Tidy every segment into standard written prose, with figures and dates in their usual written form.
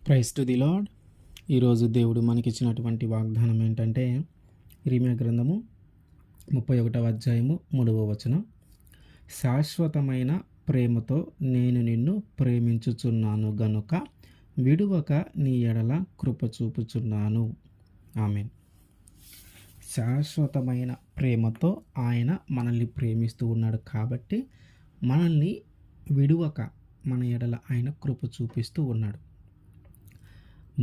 Praise to the lord. ఈరోజు దేవుడు మనకిచ్చినటువంటి వాగ్దానం ఏంటంటే, ఇర్మీయా గ్రంథము 31వ అధ్యాయము 3వ వచనం. శాశ్వతమైన ప్రేమతో నేను నిన్ను ప్రేమించుచున్నాను గనుక విడువక నీ ఎడల కృప చూపుచున్నాను. ఆమేన్. శాశ్వతమైన ప్రేమతో ఆయన మనల్ని ప్రేమిస్తూ ఉన్నాడు కాబట్టి మనల్ని విడువక మన ఎడల ఆయన కృప చూపిస్తూ ఉన్నాడు.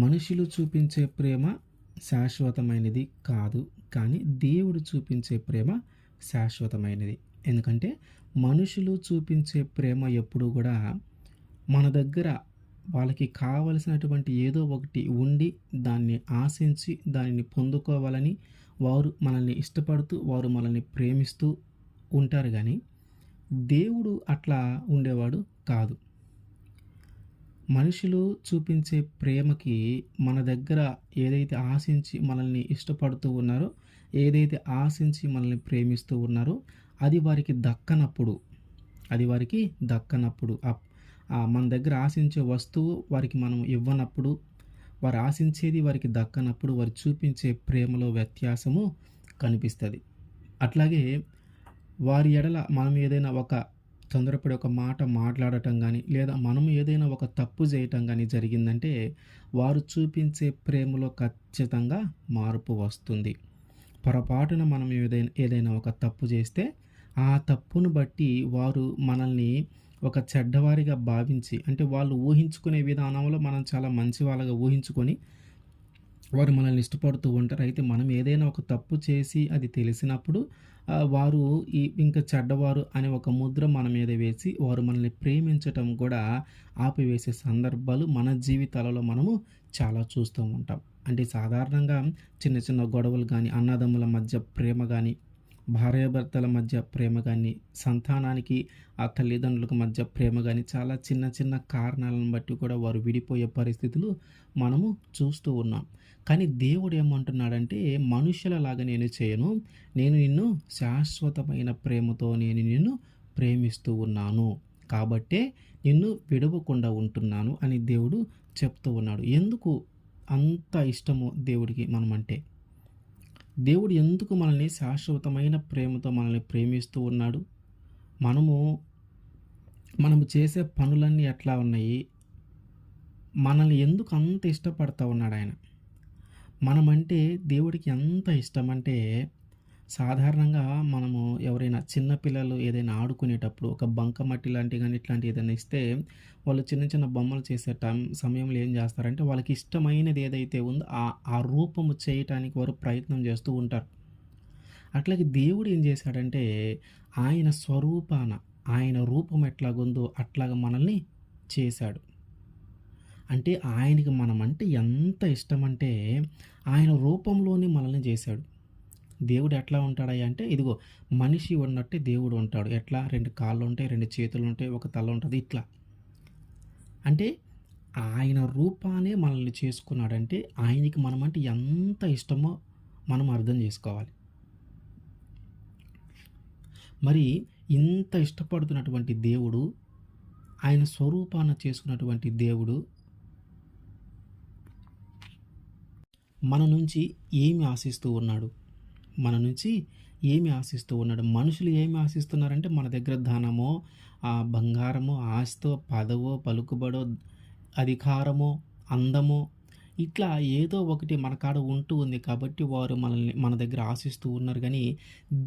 మనుషులు చూపించే ప్రేమ శాశ్వతమైనది కాదు, కానీ దేవుడు చూపించే ప్రేమ శాశ్వతమైనది. ఎందుకంటే మనుషులు చూపించే ప్రేమ ఎప్పుడు కూడా మన దగ్గర వాళ్ళకి కావలసినటువంటి ఏదో ఒకటి ఉండి దాన్ని ఆశించి దానిని పొందుకోవాలని వారు మనల్ని ఇష్టపడుతూ వారు మనల్ని ప్రేమిస్తూ ఉంటారు. కానీ దేవుడు అట్లా ఉండేవాడు కాదు. మనుషులు చూపించే ప్రేమకి మన దగ్గర ఏదైతే ఆశించి మనల్ని ఇష్టపడుతూ ఉన్నారో, ఏదైతే ఆశించి మనల్ని ప్రేమిస్తూ ఉన్నారో అది వారికి దక్కనప్పుడు మన దగ్గర ఆశించే వస్తువు వారికి మనం ఇవ్వనప్పుడు, వారు ఆశించేది వారికి దక్కనప్పుడు వారు చూపించే ప్రేమలో వ్యత్యాసము కనిపిస్తుంది. అట్లాగే వారి ఎడల మనం ఏదైనా తొందరపడి ఒక మాట మాట్లాడటం కానీ, లేదా మనం ఏదైనా ఒక తప్పు చేయటం కానీ జరిగిందంటే వారు చూపించే ప్రేమలో ఖచ్చితంగా మార్పు వస్తుంది. పొరపాటున మనం ఏదైనా ఒక తప్పు చేస్తే ఆ తప్పును బట్టి వారు మనల్ని ఒక చెడ్డవారిగా భావించి, అంటే వాళ్ళు ఊహించుకునే విధానంలో మనం చాలా మంచి వాళ్ళగా ఊహించుకొని వారు మనల్ని ఇష్టపడుతూ ఉంటారు. అయితే మనం ఏదైనా ఒక తప్పు చేసి అది తెలిసినప్పుడు వారు ఇంకా చెడ్డవారు అనే ఒక ముద్ర మన మీద వేసి వారు మనల్ని ప్రేమించటం కూడా ఆపివేసే సందర్భాలు మన జీవితాలలో మనము చాలా చూస్తూ ఉంటాం. అంటే సాధారణంగా చిన్న చిన్న గొడవలు కానీ, అన్నదమ్ముల మధ్య ప్రేమ కానీ, భార్యాభర్తల మధ్య ప్రేమ కానీ, సంతానానికి ఆ తల్లిదండ్రులకు మధ్య ప్రేమ కానీ, చాలా చిన్న చిన్న కారణాలను బట్టి కూడా వారు విడిపోయే పరిస్థితులు మనము చూస్తూ ఉన్నాం. కానీ దేవుడు ఏమంటున్నాడంటే, మనుషులలాగా నేను చేయను, నేను నిన్ను శాశ్వతమైన ప్రేమతో నేను నిన్ను ప్రేమిస్తూ ఉన్నాను, కాబట్టే నిన్ను విడవకుండా ఉంటున్నాను అని దేవుడు చెప్తూ ఉన్నాడు. ఎందుకు అంత ఇష్టము దేవుడికి మనమంటే? దేవుడు ఎందుకు మనల్ని శాశ్వతమైన ప్రేమతో మనల్ని ప్రేమిస్తూ ఉన్నాడు? మనము చేసే పనులన్నీ ఎట్లా ఉన్నాయి? మనల్ని ఎందుకు అంత ఇష్టపడతా ఉన్నాడు ఆయన? మనమంటే దేవుడికి ఎంత ఇష్టమంటే, సాధారణంగా మనము ఎవరైనా చిన్నపిల్లలు ఏదైనా ఆడుకునేటప్పుడు ఒక బంకమట్టి లాంటి కానీ ఇట్లాంటి ఏదైనా ఇస్తే వాళ్ళు చిన్న చిన్న బొమ్మలు చేసే సమయంలో ఏం చేస్తారంటే వాళ్ళకి ఇష్టమైనది ఏదైతే ఉందో ఆ రూపము చేయటానికి వారు ప్రయత్నం చేస్తూ ఉంటారు. అట్లాగే దేవుడు ఏం చేశాడంటే ఆయన స్వరూపాన ఆయన రూపం ఎట్లాగుందో అట్లాగా మనల్ని చేశాడు. అంటే ఆయనకి మనమంటే ఎంత ఇష్టమంటే ఆయన రూపంలోనే మనల్ని చేశాడు. దేవుడు ఎట్లా ఉంటాడయ్యా అంటే, ఇదిగో మనిషి ఉన్నట్టే దేవుడు ఉంటాడు. ఎట్లా? 2 కాళ్ళు ఉంటాయి, 2 చేతులు ఉంటాయి, ఒక తల ఉంటుంది, ఇట్లా. అంటే ఆయన రూపానే మనల్ని చేసుకున్నాడంటే ఆయనకి మనమంటే ఎంత ఇష్టమో మనం అర్థం చేసుకోవాలి. మరి ఇంత ఇష్టపడుతున్నటువంటి దేవుడు, ఆయన స్వరూపాన చేసుకున్నటువంటి దేవుడు మన నుంచి ఏమి ఆశిస్తూ ఉన్నాడు? మనుషులు ఏమి ఆశిస్తున్నారంటే మన దగ్గర ధనమో, బంగారమో, ఆస్తో, పదవో, పలుకుబడో, అధికారమో, అందమో, ఇట్లా ఏదో ఒకటి మన కాడ ఉంటూ ఉంది కాబట్టి వారు మన దగ్గర ఆశిస్తూ ఉన్నారు. కానీ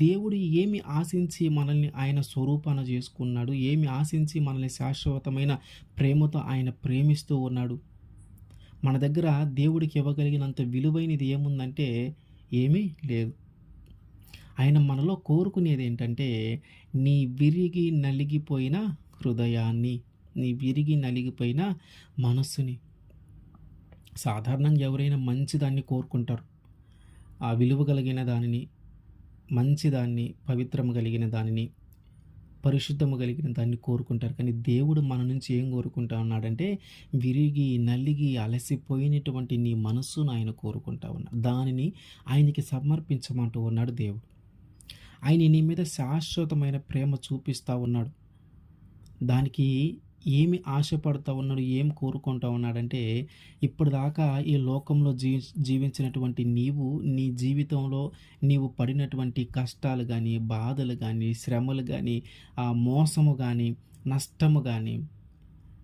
దేవుడు ఏమి ఆశించి మనల్ని ఆయన స్వరూపాన చేసుకున్నాడు? ఏమి ఆశించి మనల్ని శాశ్వతమైన ప్రేమతో ఆయన ప్రేమిస్తూ ఉన్నాడు? మన దగ్గర దేవుడికి ఇవ్వగలిగినంత విలువైనది ఏముందంటే ఏమీ లేదు. ఆయన మనలో కోరుకునేది ఏంటంటే నీ విరిగి నలిగిపోయిన హృదయాన్ని, నీ విరిగి నలిగిపోయిన మనస్సుని. సాధారణంగా ఎవరైనా మంచిదాన్ని కోరుకుంటారు, ఆ విలువ కలిగిన దానిని, మంచిదాన్ని, పవిత్రము కలిగిన దానిని, పరిశుద్ధము కలిగిన దాన్ని కోరుకుంటారు. కానీ దేవుడు మన నుంచి ఏం కోరుకుంటా ఉన్నాడంటే విరిగి నలిగి అలసిపోయినటువంటి నీ మనస్సును ఆయన కోరుకుంటా ఉన్నాడు. దానిని ఆయనకి సమర్పించమంటూ ఉన్నాడు దేవుడు. ఆయన నీ మీద శాశ్వతమైన ప్రేమ చూపిస్తూ ఉన్నాడు. దానికి ఏమి ఆశపడతా ఉన్నాడు, ఏం కోరుకుంటా ఉన్నాడంటే, ఇప్పటిదాకా ఈ లోకంలో జీవించినటువంటి నీవు, నీ జీవితంలో నీవు పడినటువంటి కష్టాలు గానీ, బాధలు గానీ, శ్రమలు గానీ, మోసము గానీ, నష్టము గానీ,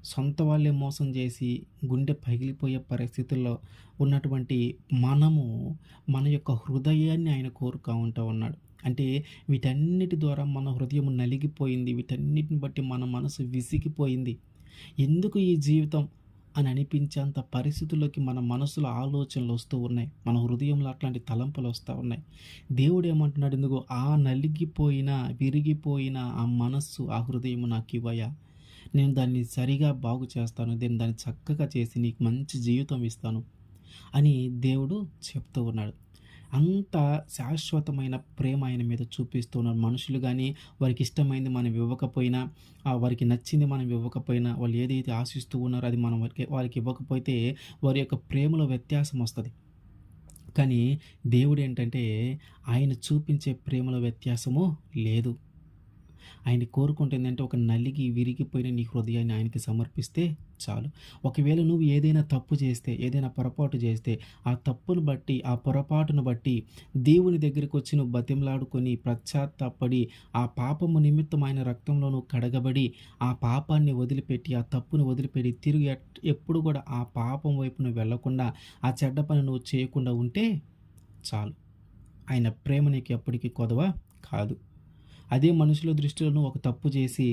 సొంత వాళ్ళే మోసం చేసి గుండె పగిలిపోయే పరిస్థితుల్లో ఉన్నటువంటి మనము, మన యొక్క హృదయాన్ని ఆయన కోరుతా ఉన్నాడు. అంటే వీటన్నిటి ద్వారా మన హృదయం నలిగిపోయింది. వీటన్నిటిని బట్టి మన మనసు విసిగిపోయింది. ఎందుకు ఈ జీవితం అని అనిపించేంత పరిస్థితుల్లోకి మన మనసులో ఆలోచనలు వస్తూ ఉన్నాయి. మన హృదయంలో అట్లాంటి తలంపులు వస్తూ ఉన్నాయి. దేవుడు ఏమంటున్నాడు, ఎందుకో ఆ నలిగిపోయిన, విరిగిపోయిన ఆ మనస్సు, ఆ హృదయం నాకు ఇవ్వయ్యా, నేను దాన్ని సరిగా బాగు చేస్తాను, నేను దాన్ని చక్కగా చేసి నీకు మంచి జీవితం ఇస్తాను అని దేవుడు చెప్తూ ఉన్నాడు. అంత శాశ్వతమైన ప్రేమ ఆయన మీద చూపిస్తూ ఉన్నారు. మనుషులు కానీ వారికి ఇష్టమైంది మనం ఇవ్వకపోయినా, వారికి నచ్చింది మనం ఇవ్వకపోయినా, వాళ్ళు ఏదైతే ఆశిస్తూ ఉన్నారో అది మనం వారికి ఇవ్వకపోతే వారి యొక్క ప్రేమలో వ్యత్యాసం వస్తుంది. కానీ దేవుడు ఏంటంటే ఆయన చూపించే ప్రేమలో వ్యత్యాసము లేదు. ఆయన కోరుకుంటుందంటే ఒక నలిగి విరిగిపోయిన నీ హృదయాన్ని ఆయనకి సమర్పిస్తే చాలు. ఒకవేళ నువ్వు ఏదైనా తప్పు చేస్తే, ఏదైనా పొరపాటు చేస్తే, ఆ తప్పును బట్టి, ఆ పొరపాటును బట్టి దేవుని దగ్గరికి వచ్చి నువ్వు బతిమలాడుకొని పశ్చాత్తాపడి, ఆ పాపము నిమిత్తం ఆయన రక్తంలో నువ్వు కడగబడి, ఆ పాపాన్ని వదిలిపెట్టి, ఆ తప్పును వదిలిపెట్టి తిరిగి ఎప్పుడు కూడా ఆ పాపం వైపు నువ్వు వెళ్ళకుండా, ఆ చెడ్డ పని నువ్వు చేయకుండా ఉంటే చాలు. ఆయన ప్రేమ నీకు ఎప్పటికీ కొదవ కాదు. అదే మనుషుల దృష్టిలో నువ్వు ఒక తప్పు చేసి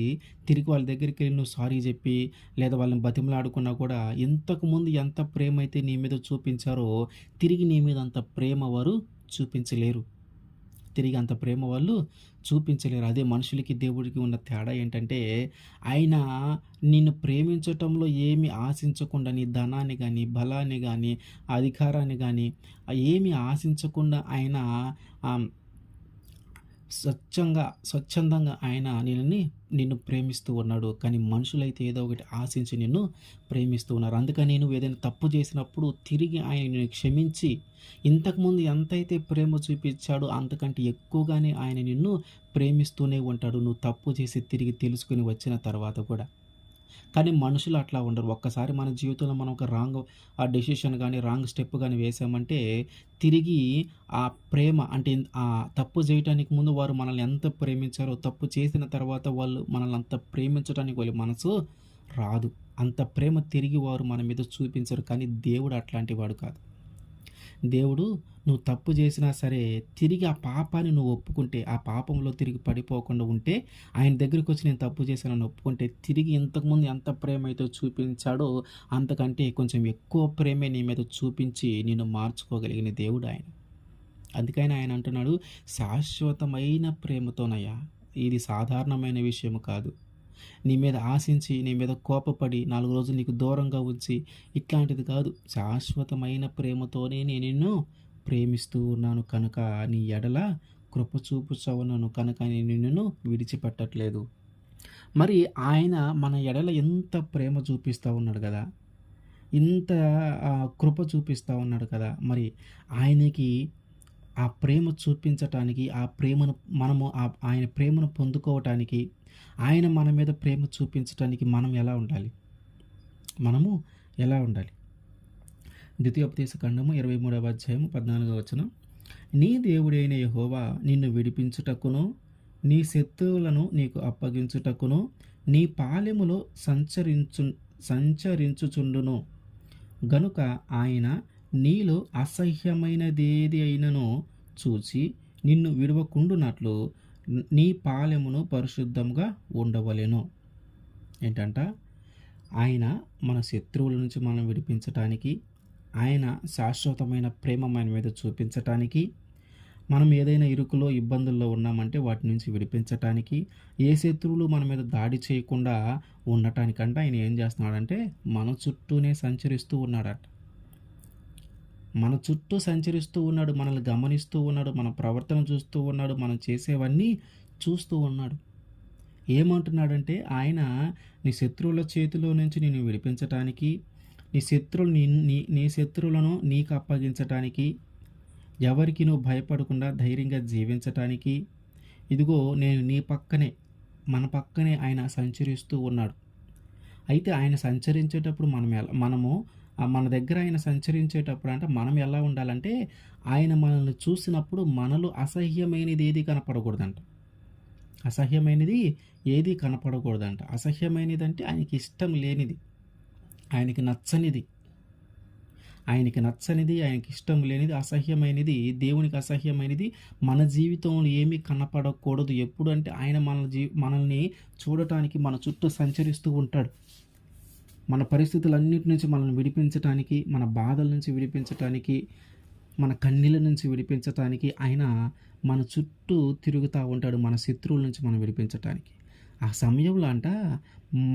తిరిగి వాళ్ళ దగ్గరికి వెళ్ళి నువ్వు సారీ చెప్పి, లేదా వాళ్ళని బతిమలాడుకున్నా కూడా ఇంతకుముందు ఎంత ప్రేమ అయితే నీ మీద చూపించారో తిరిగి నీ మీద అంత ప్రేమ వారు చూపించలేరు. తిరిగి అంత ప్రేమ వాళ్ళు చూపించలేరు. అదే మనుషులకి దేవుడికి ఉన్న తేడా ఏంటంటే, ఆయన నిన్ను ప్రేమించటంలో ఏమి ఆశించకుండా, నీ ధనాన్ని కానీ, బలాన్ని కానీ, అధికారాన్ని కానీ ఏమి ఆశించకుండా ఆయన స్వచ్ఛందంగా ఆయన నిన్ను ప్రేమిస్తూ ఉన్నాడు. కానీ మనుషులైతే ఏదో ఒకటి ఆశించి నిన్ను ప్రేమిస్తూ ఉన్నారు. అందుకని నువ్వు ఏదైనా తప్పు చేసినప్పుడు తిరిగి ఆయన నిన్ను క్షమించి, ఇంతకుముందు ఎంతైతే ప్రేమ చూపించాడో అంతకంటే ఎక్కువగానే ఆయన నిన్ను ప్రేమిస్తూనే ఉంటాడు, నువ్వు తప్పు చేసి తిరిగి తెలుసుకొని వచ్చిన తర్వాత కూడా. కానీ మనుషులు అట్లా ఉండరు. ఒక్కసారి మన జీవితంలో మనం ఒక డెసిషన్ గానీ, రాంగ్ స్టెప్ గానీ వేసామంటే తిరిగి ఆ ప్రేమ అంటే తప్పు చేయటానికి ముందు వారు మనల్ని ఎంత ప్రేమించారో, తప్పు చేసిన తర్వాత వాళ్ళు మనల్ని అంత ప్రేమించడానికి వాళ్ళ మనసు రాదు. అంత ప్రేమ తిరిగి వారు మన మీద చూపించరు. కానీ దేవుడు అట్లాంటి వాడు కాదు. దేవుడు నువ్వు తప్పు చేసినా సరే తిరిగి ఆ పాపాన్ని నువ్వు ఒప్పుకుంటే, ఆ పాపంలో తిరిగి పడిపోకుండా ఉంటే, ఆయన దగ్గరికి వచ్చి నేను తప్పు చేశానని ఒప్పుకుంటే తిరిగి ఇంతకుముందు ఎంత ప్రేమ అయితే చూపించాడో అంతకంటే కొంచెం ఎక్కువ ప్రేమే నీ మీద చూపించి నిన్ను మార్చుకోగలిగిన దేవుడు ఆయన. అందుకని ఆయన అంటున్నాడు, శాశ్వతమైన ప్రేమతోనయ్యా, ఇది సాధారణమైన విషయం కాదు. నీ మీద ఆశించి, నీ మీద కోపపడి 4 రోజులు నీకు దూరంగా ఉంచి ఇట్లాంటిది కాదు. శాశ్వతమైన ప్రేమతోనే నేను నిన్ను ప్రేమిస్తూ ఉన్నాను కనుక నీ ఎడల కృప చూపుచవున్నాను కనుక నేను నిన్ను విడిచిపెట్టట్లేదు. మరి ఆయన మన ఎడల ఎంత ప్రేమ చూపిస్తూ ఉన్నాడు కదా! ఇంత కృప చూపిస్తూ ఉన్నాడు కదా! మరి ఆయనకి ఆ ప్రేమ చూపించటానికి, ఆ ప్రేమను మనము ఆయన ప్రేమను పొందుకోవటానికి, ఆయన మన మీద ప్రేమ చూపించటానికి మనం ఎలా ఉండాలి? మనము ఎలా ఉండాలి? ద్వితీయోపదేశకాండము 23వ అధ్యాయము 14వ వచనం. నీ దేవుడైన యెహోవా నిన్ను విడిపించుటకును, నీ శత్రువులను నీకు అప్పగించుటకును, నీ పాలెములో సంచరించుచుండును గనుక ఆయన నీలో అసహ్యమైనదేది అయినను చూచి నిన్ను విడవకుండునట్లు నీ పాలెమును పరిశుద్ధంగా ఉండవలెను. ఏంటంట, ఆయన మన శత్రువుల నుంచి మనం విడిపించటానికి, ఆయన శాశ్వతమైన ప్రేమ మన మీద చూపించటానికి, మనం ఏదైనా ఇరుకులో ఇబ్బందుల్లో ఉన్నామంటే వాటి నుంచి విడిపించటానికి, ఏ శత్రువులు మన మీద దాడి చేయకుండా ఉండటానికంటే ఆయన ఏం చేస్తున్నాడంటే మన చుట్టూనే సంచరిస్తూ ఉన్నాడట. మన చుట్టూ సంచరిస్తూ ఉన్నాడు, మనల్ని గమనిస్తూ ఉన్నాడు, మన ప్రవర్తన చూస్తూ ఉన్నాడు, మనం చేసేవన్నీ చూస్తూ ఉన్నాడు. ఏమంటున్నాడంటే ఆయన నీ శత్రువుల చేతిలో నుంచి నిన్ను విడిపించటానికి, నీ శత్రువులను నీకు అప్పగించటానికి, ఎవరికి నువ్వు భయపడకుండా ధైర్యంగా జీవించటానికి, ఇదిగో నేను నీ పక్కనే, మన పక్కనే ఆయన సంచరిస్తూ ఉన్నాడు. అయితే ఆయన సంచరించేటప్పుడు మన దగ్గర ఆయన సంచరించేటప్పుడు అంటే మనం ఎలా ఉండాలంటే, ఆయన మనల్ని చూసినప్పుడు మనలో అసహ్యమైనది ఏది కనపడకూడదంట. అసహ్యమైనది ఏది కనపడకూడదంట. అసహ్యమైనదంటే ఆయనకి ఇష్టం లేనిది, ఆయనకి నచ్చనిది. ఆయనకి నచ్చనిది, ఆయనకి ఇష్టం లేనిది, అసహ్యమైనది, దేవునికి అసహ్యమైనది మన జీవితంలో ఏమీ కనపడకూడదు. ఎప్పుడు అంటే ఆయన మనల్ని చూడటానికి మన చుట్టూ సంచరిస్తూ ఉంటాడు. మన పరిస్థితులన్నిటి నుంచి మనల్ని విడిపించటానికి, మన బాధల నుంచి విడిపించటానికి, మన కన్నీళ్ళ నుంచి విడిపించటానికి ఆయన మన చుట్టూ తిరుగుతూ ఉంటాడు. మన శత్రువుల నుంచి మనం విడిపించటానికి. ఆ సమయంలో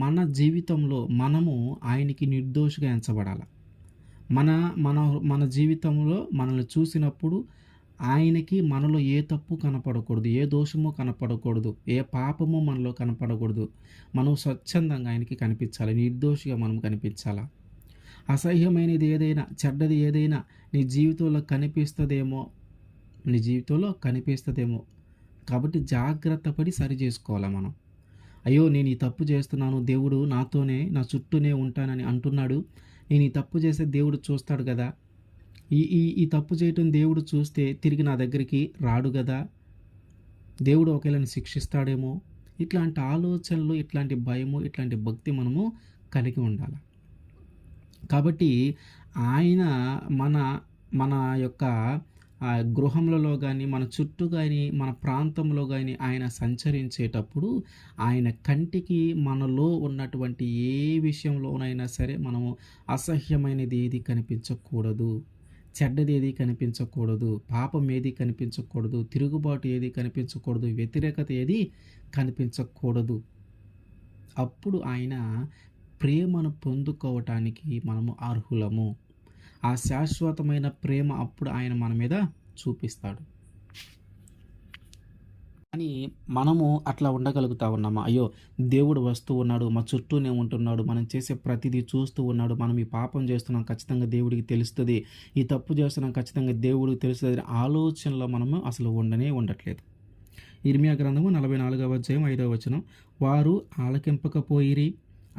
మన జీవితంలో మనము ఆయనకి నిర్దోషిగా ఎంచబడాల. మన మన మన జీవితంలో మనల్ని చూసినప్పుడు ఆయనకి మనలో ఏ తప్పు కనపడకూడదు, ఏ దోషము కనపడకూడదు, ఏ పాపము మనలో కనపడకూడదు. మనం స్వచ్ఛందంగా ఆయనకి కనిపించాలి, నిర్దోషిగా మనం కనిపించాలా. అసహ్యమైనది ఏదైనా, చెడ్డది ఏదైనా నీ జీవితంలో కనిపిస్తుందేమో. కాబట్టి జాగ్రత్త పడి సరి చేసుకోవాలా మనం. అయ్యో, నేను ఈ తప్పు చేస్తున్నాను, దేవుడు నా చుట్టూనే ఉంటానని అంటున్నాడు. నేను ఈ తప్పు చేస్తే దేవుడు చూస్తాడు కదా, ఈ ఈ ఈ తప్పు చేయటం దేవుడు చూస్తే తిరిగి నా దగ్గరికి రాడు కదా, దేవుడు ఒకవేళ శిక్షిస్తాడేమో. ఇట్లాంటి ఆలోచనలు, ఇట్లాంటి భయము, ఇట్లాంటి భక్తి మనము కలిగి ఉండాలి. కాబట్టి ఆయన మన మన యొక్క గృహములలో కానీ, మన చుట్టూ కానీ, మన ప్రాంతంలో కానీ ఆయన సంచరించేటప్పుడు ఆయన కంటికి మనలో ఉన్నటువంటి ఏ విషయంలోనైనా సరే మనము అసహ్యమైనది ఏది కనిపించకూడదు, చెడ్డది ఏది కనిపించకూడదు, పాపం ఏది కనిపించకూడదు, తిరుగుబాటు ఏది కనిపించకూడదు, వ్యతిరేకత ఏది కనిపించకూడదు. అప్పుడు ఆయన ప్రేమను పొందుకోవటానికి మనము అర్హులము. ఆ శాశ్వతమైన ప్రేమ అప్పుడు ఆయన మన మీద చూపిస్తాడు. అని మనము అట్లా ఉండగలుగుతా ఉన్నామా? అయ్యో, దేవుడు వస్తూ ఉన్నాడు, మా చుట్టూనే ఉంటున్నాడు, మనం చేసే ప్రతిదీ చూస్తూ ఉన్నాడు, మనం ఈ పాపం చేస్తున్నాం ఖచ్చితంగా దేవుడికి తెలుస్తుంది, ఈ తప్పు చేస్తున్నాం ఖచ్చితంగా దేవుడికి తెలుస్తుంది ఆలోచనలో మనము అసలు ఉండట్లేదు. ఇర్మియా గ్రంథము 44వ అధ్యాయం 5వ వచనం, వారు ఆలకింపకపోయిరి,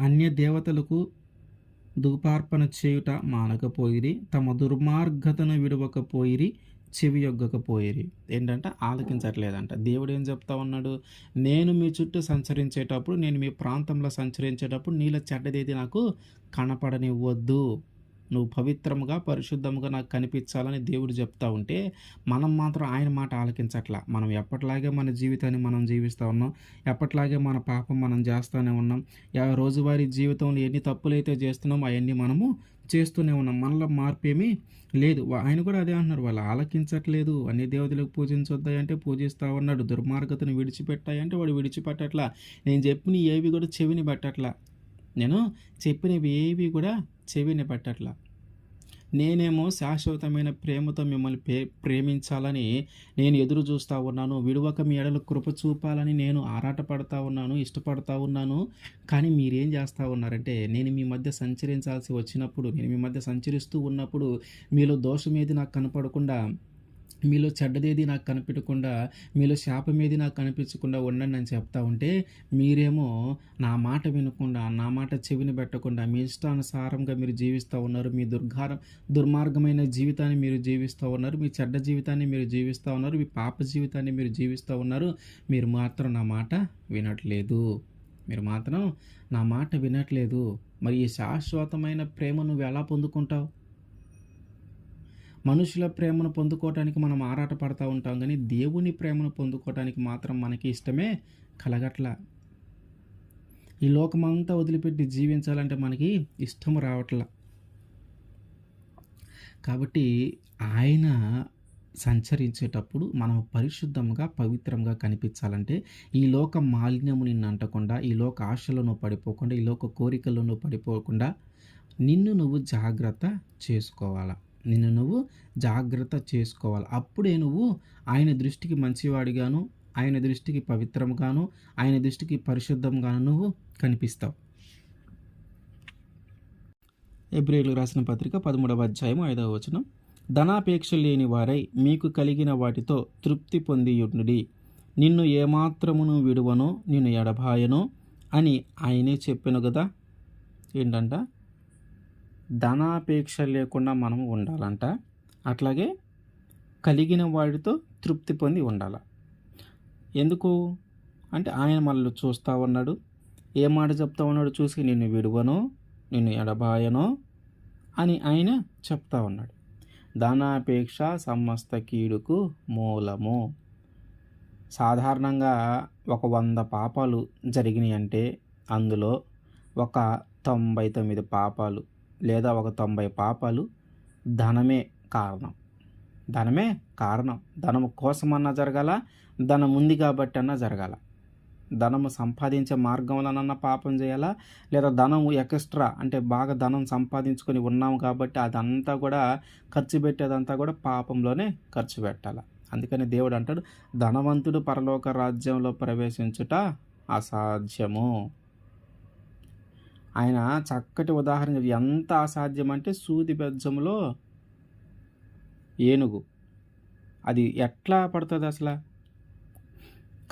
అన్య దేవతలకు ధూపార్పణ చేయుట మానకపోయిరి, తమ దుర్మార్గతను విడవకపోయిరి, చెవియొగ్గకపోయిరి. ఏంటంటే ఆలకించట్లేదంట. దేవుడు ఏం చెప్తా ఉన్నాడు? నేను మీ చుట్టూ సంచరించేటప్పుడు, నేను మీ ప్రాంతంలో సంచరించేటప్పుడు నీలో చెడ్డదేది నాకు కనపడనివ్వద్దు, నువ్వు పవిత్రముగా, పరిశుద్ధముగా నాకు కనిపించాలని దేవుడు చెప్తా ఉంటే మనం మాత్రం ఆయన మాట ఆలకించట్లా. మనం ఎప్పటిలాగే మన జీవితాన్ని మనం జీవిస్తూ ఉన్నాం, ఎప్పటిలాగే మన పాపం మనం చేస్తూనే ఉన్నాం. రోజువారీ జీవితంలో ఎన్ని తప్పులైతే చేస్తున్నామో అవన్నీ మనము చేస్తూనే ఉన్నాం. మనలో మార్పు ఏమీ లేదు. ఆయన కూడా అదే అంటున్నారు, వాళ్ళు ఆలకించట్లేదు. అన్ని దేవతలకు పూజించొద్దాయంటే పూజిస్తూ ఉన్నాడు, దుర్మార్గతను విడిచిపెట్టాయంటే వాడు విడిచిపెట్టట్లా, నేను చెప్పినవి ఏవి కూడా చెవిని పట్టట్లా, నేను చెప్పినవి ఏవి కూడా చెవిని పట్టట్లా. నేనేమో శాశ్వతమైన ప్రేమతో మిమ్మల్ని ప్రేమించాలని నేను ఎదురు చూస్తూ ఉన్నాను, విడువక మీ ఎడల కృప చూపాలని నేను ఆరాటపడతా ఉన్నాను, ఇష్టపడతా ఉన్నాను. కానీ మీరేం చేస్తూ ఉన్నారంటే, నేను మీ మధ్య సంచరించాల్సి వచ్చినప్పుడు, నేను మీ మధ్య సంచరిస్తూ ఉన్నప్పుడు మీలో దోషం ఏది నాకు కనపడకుండా, మీలో చెడ్డదేది నాకు కనిపించకుండా, మీలో శాపమేది నాకు కనిపించకుండా ఉండండి అని చెప్తా ఉంటే, మీరేమో నా మాట వినకుండా, నా మాట చెవిని పెట్టకుండా మీ ఇష్టానుసారంగా మీరు జీవిస్తూ ఉన్నారు. మీ దుర్మార్గమైన జీవితాన్ని మీరు జీవిస్తూ ఉన్నారు, మీ చెడ్డ జీవితాన్ని మీరు జీవిస్తూ ఉన్నారు, మీ పాప జీవితాన్ని మీరు జీవిస్తూ ఉన్నారు. మీరు మాత్రం నా మాట వినట్లేదు, మరి ఈ శాశ్వతమైన ప్రేమ నువ్వు ఎలా పొందుకుంటావు? మనుషుల ప్రేమను పొందుకోవటానికి మనం ఆరాటపడతా ఉంటాం, కానీ దేవుని ప్రేమను పొందుకోవటానికి మాత్రం మనకి ఇష్టమే కలగట్లా. ఈ లోకమంతా వదిలిపెట్టి జీవించాలంటే మనకి ఇష్టం రావట్లా. కాబట్టి ఆయన సంచరించేటప్పుడు మనం పరిశుద్ధంగా, పవిత్రంగా కనిపించాలంటే ఈ లోక మాలిన్యము నిన్ను అంటకుండా, ఈ లోక ఆశలను పడిపోకుండా, ఈ లోక కోరికలను పడిపోకుండా నిన్ను నువ్వు జాగ్రత్త చేసుకోవాలా. అప్పుడే నువ్వు ఆయన దృష్టికి మంచివాడిగాను, ఆయన దృష్టికి పవిత్రంగాను, ఆయన దృష్టికి పరిశుద్ధంగాను నువ్వు కనిపిస్తావు. హెబ్రీయులకు రాసిన పత్రిక 13వ అధ్యాయం 5వ వచనం, ధనాపేక్ష లేని వారై మీకు కలిగిన వాటితో తృప్తి పొందియుండుడి, నిన్ను ఏమాత్రమును విడువనో నిన్ను ఎడబాయనో అని ఆయనే చెప్పెను కదా. ఏంటంట, ధనాపేక్ష లేకుండా మనం ఉండాలంట. అట్లాగే కలిగిన వాడితో తృప్తి పొంది ఉండాలి. ఎందుకు అంటే ఆయన మనల్ని చూస్తూ ఉన్నాడు. ఏ మాట చెప్తా ఉన్నాడు, చూసి నిన్ను విడువను, నిన్ను ఎడబాయను అని ఆయన చెప్తా ఉన్నాడు. ధనాపేక్ష సమస్త కీడుకు మూలము. సాధారణంగా ఒక 100 పాపాలు జరిగినాయి అంటే అందులో ఒక 99 పాపాలు లేదా ఒక 90 పాపాలు ధనమే కారణం. ధనమే కారణం. ధనము కోసమన్నా జరగాల, ధనం ఉంది కాబట్టి అన్నా జరగాల. ధనము సంపాదించే మార్గంలోనన్నా పాపం చేయాలా, లేదా ధనము ఎక్స్ట్రా అంటే బాగా ధనం సంపాదించుకొని ఉన్నాము కాబట్టి అదంతా కూడా ఖర్చు పెట్టేదంతా కూడా పాపంలోనే ఖర్చు పెట్టాలి. అందుకని దేవుడు అంటాడు, ధనవంతుడు పరలోక రాజ్యంలో ప్రవేశించుట అసాధ్యము. ఆయన చక్కటి ఉదాహరణ, ఎంత అసాధ్యం అంటే సూది బెజ్జంలో ఏనుగు, అది ఎట్లా పడుతుంది అసలు?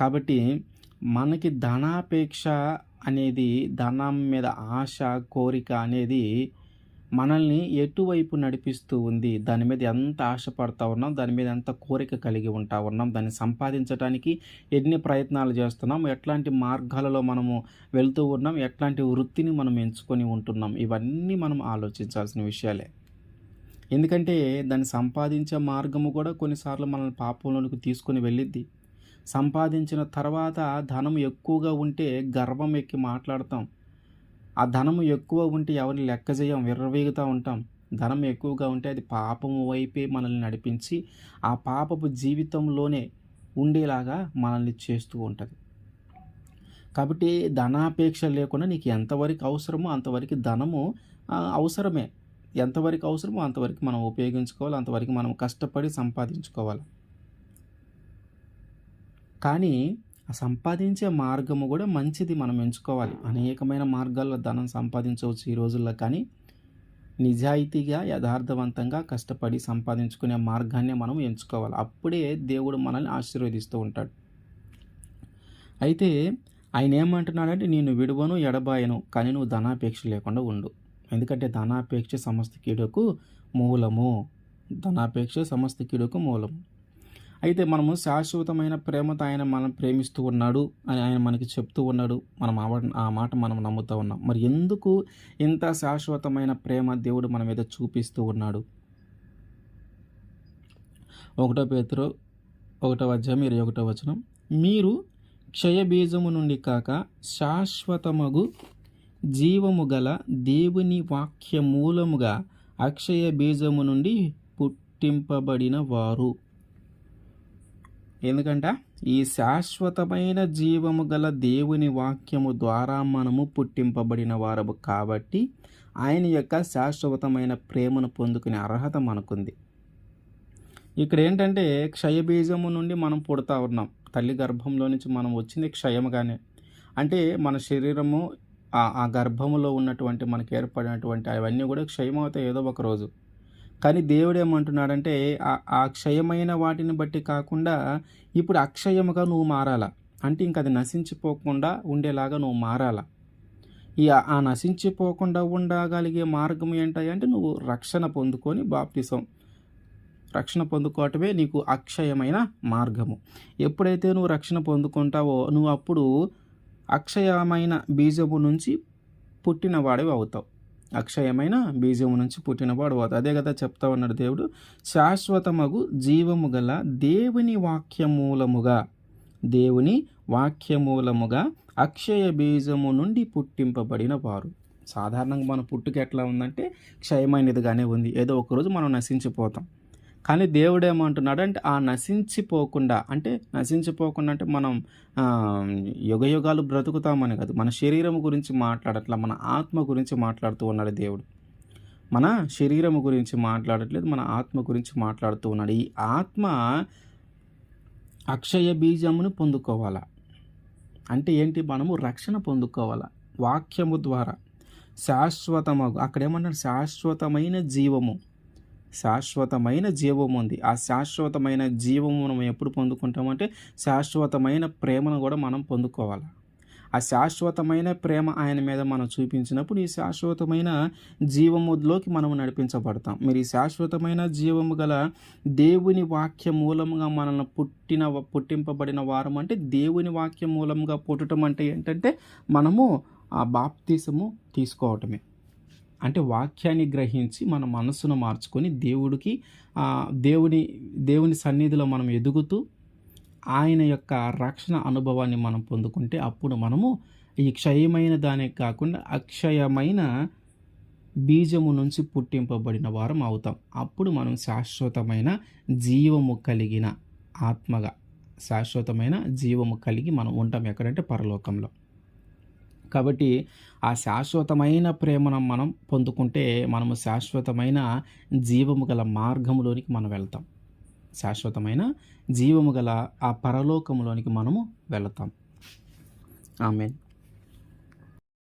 కాబట్టి మనకి ధనాపేక్ష అనేది, ధనం మీద ఆశ, కోరిక అనేది మనల్ని ఎటువైపు నడిపిస్తూ ఉంది, దాని మీద ఎంత ఆశపడతా ఉన్నాం, దాని మీద ఎంత కోరిక కలిగి ఉంటా ఉన్నాం, దాన్ని సంపాదించడానికి ఎన్ని ప్రయత్నాలు చేస్తున్నాం, ఎట్లాంటి మార్గాలలో మనము వెళ్తూ ఉన్నాం, ఎట్లాంటి వృత్తిని మనం ఎంచుకొని ఉంటున్నాం, ఇవన్నీ మనం ఆలోచించాల్సిన విషయాలే. ఎందుకంటే దాన్ని సంపాదించే మార్గము కూడా కొన్నిసార్లు మనల్ని పాపంలోనికి తీసుకొని వెళ్ళిద్ది. సంపాదించిన తర్వాత ధనం ఎక్కువగా ఉంటే గర్వం ఎక్కి మాట్లాడతాం. ఆ ధనము ఎక్కువ ఉంటే ఎవరిని లెక్క చేయం, విర్రవీగుతూ ఉంటాం. ధనం ఎక్కువగా ఉంటే అది పాపము వైపే మనల్ని నడిపించి ఆ పాపపు జీవితంలోనే ఉండేలాగా మనల్ని చేస్తూ ఉంటుంది. కాబట్టి ధనాపేక్ష లేకుండా నీకు ఎంతవరకు అవసరమో అంతవరకు ధనము అవసరమే. ఎంతవరకు అవసరమో అంతవరకు మనం ఉపయోగించుకోవాలి, అంతవరకు మనం కష్టపడి సంపాదించుకోవాలి. కానీ ఆ సంపాదించే మార్గము కూడా మంచిది మనం ఎంచుకోవాలి. అనేకమైన మార్గాల్లో ధనం సంపాదించవచ్చు ఈ రోజుల్లో, కానీ నిజాయితీగా యథార్థవంతంగా కష్టపడి సంపాదించుకునే మార్గాన్ని మనం ఎంచుకోవాలి. అప్పుడే దేవుడు మనల్ని ఆశీర్వదిస్తూ ఉంటాడు. అయితే ఆయన ఏమంటున్నాడంటే, నేను విడువను, ఎడబాయను, కానీ నువ్వు ధనాపేక్ష లేకుండా ఉండు. ఎందుకంటే ధనాపేక్ష సమస్త కీడుకు మూలము. ధనాపేక్ష సమస్త కీడుకు మూలము. అయితే మనము శాశ్వతమైన ప్రేమతో ఆయన మనం ప్రేమిస్తూ ఉన్నాడు అని ఆయన మనకి చెప్తూ ఉన్నాడు. మనం ఆ మాట మనం నమ్ముతూ ఉన్నాం. మరి ఎందుకు ఇంత శాశ్వతమైన ప్రేమ దేవుడు మన మీద చూపిస్తూ ఉన్నాడు? 1 పేతురు 1:21, మీరు క్షయబీజము నుండి కాక శాశ్వతమగు జీవము గల దేవుని వాక్య మూలముగా అక్షయ బీజము నుండి పుట్టింపబడిన వారు. ఎందుకంట ఈ శాశ్వతమైన జీవము గల దేవుని వాక్యము ద్వారా మనము పుట్టింపబడిన వారము కాబట్టి ఆయన యొక్క శాశ్వతమైన ప్రేమను పొందుకునే అర్హత మనకుంది. ఇక్కడ ఏంటంటే క్షయబీజము నుండి మనం పుడతా ఉన్నాం. తల్లి గర్భంలో నుంచి మనం వచ్చింది క్షయముగానే. అంటే మన శరీరము ఆ గర్భములో ఉన్నటువంటి మనకు ఏర్పడినటువంటి అవన్నీ కూడా క్షయమవుతాయి ఏదో ఒక రోజు. కానీ దేవుడు ఏమంటున్నాడంటే ఆ క్షయమైన వాటిని బట్టి కాకుండా ఇప్పుడు అక్షయముగా నువ్వు మారాలా. అంటే ఇంక అది నశించిపోకుండా ఉండేలాగా నువ్వు మారాలా. ఆ నశించిపోకుండా ఉండగలిగే మార్గం ఏంటంటే నువ్వు రక్షణ పొందుకొని బాప్తిసం రక్షణ పొందుకోవటమే నీకు అక్షయమైన మార్గము. ఎప్పుడైతే నువ్వు రక్షణ పొందుకుంటావో నువ్వు అప్పుడు అక్షయమైన బీజము నుంచి పుట్టినవాడివి అవుతావు. అక్షయమైన బీజము నుంచి పుట్టినవాడు అవుతావు. అదే కదా చెప్తా ఉన్నాడు దేవుడు, శాశ్వతమగు జీవము గల దేవుని వాక్యమూలముగా అక్షయ బీజము నుండి పుట్టింపబడిన వారు. సాధారణంగా మన పుట్టుక ఎట్లా ఉందంటే క్షయమైనదిగానే ఉంది. ఏదో ఒకరోజు మనం నశించిపోతాం. కానీ దేవుడు ఏమంటున్నాడు అంటే నశించిపోకుండా అంటే మనం యుగయుగాలు బ్రతుకుతామని కాదు, మన శరీరం గురించి మాట్లాడట్లా, మన ఆత్మ గురించి మాట్లాడుతూ ఉన్నాడు దేవుడు. మన శరీరం గురించి మాట్లాడట్లేదు, మన ఆత్మ గురించి మాట్లాడుతూ ఉన్నాడు. ఈ ఆత్మ అక్షయ బీజమును పొందుకోవాలా. అంటే ఏంటి? మనము రక్షణ పొందుకోవాలా వాక్యము ద్వారా. శాశ్వతమగు, అక్కడేమన్నాడు? శాశ్వతమైన జీవము ఉంది. ఆ శాశ్వతమైన జీవము మనం ఎప్పుడు పొందుకుంటామంటే శాశ్వతమైన ప్రేమను కూడా మనం పొందుకోవాలి. ఆ శాశ్వతమైన ప్రేమ ఆయన మీద మనం చూపించినప్పుడు ఈ శాశ్వతమైన జీవములోకి మనం నడిపించబడతాం. మీరు ఈ శాశ్వతమైన జీవము గల దేవుని వాక్య మూలముగా మనల్ని పుట్టింపబడిన వారం అంటే దేవుని వాక్య మూలంగా పుట్టడం అంటే ఏంటంటే మనము ఆ బాప్తిసము తీసుకోవటమే. అంటే వాక్యాన్ని గ్రహించి మన మనస్సును మార్చుకొని దేవుని సన్నిధిలో మనం ఎదుగుతూ ఆయన యొక్క రక్షణ అనుభవాన్ని మనం పొందుకుంటే అప్పుడు మనము ఈ క్షయమైన దానే కాకుండా అక్షయమైన బీజము నుంచి పుట్టింపబడిన వారం అవుతాం. అప్పుడు మనం శాశ్వతమైన జీవము కలిగిన ఆత్మగా శాశ్వతమైన జీవము కలిగి మనం ఉంటాం. ఎక్కడంటే పరలోకంలో. కాబట్టి ఆ శాశ్వతమైన ప్రేమను మనం పొందుకుంటే మనము శాశ్వతమైన జీవము గల మార్గములోనికి మనం వెళ్తాం. శాశ్వతమైన జీవము గల ఆ పరలోకములోనికి మనము వెళతాం. ఆమేన్.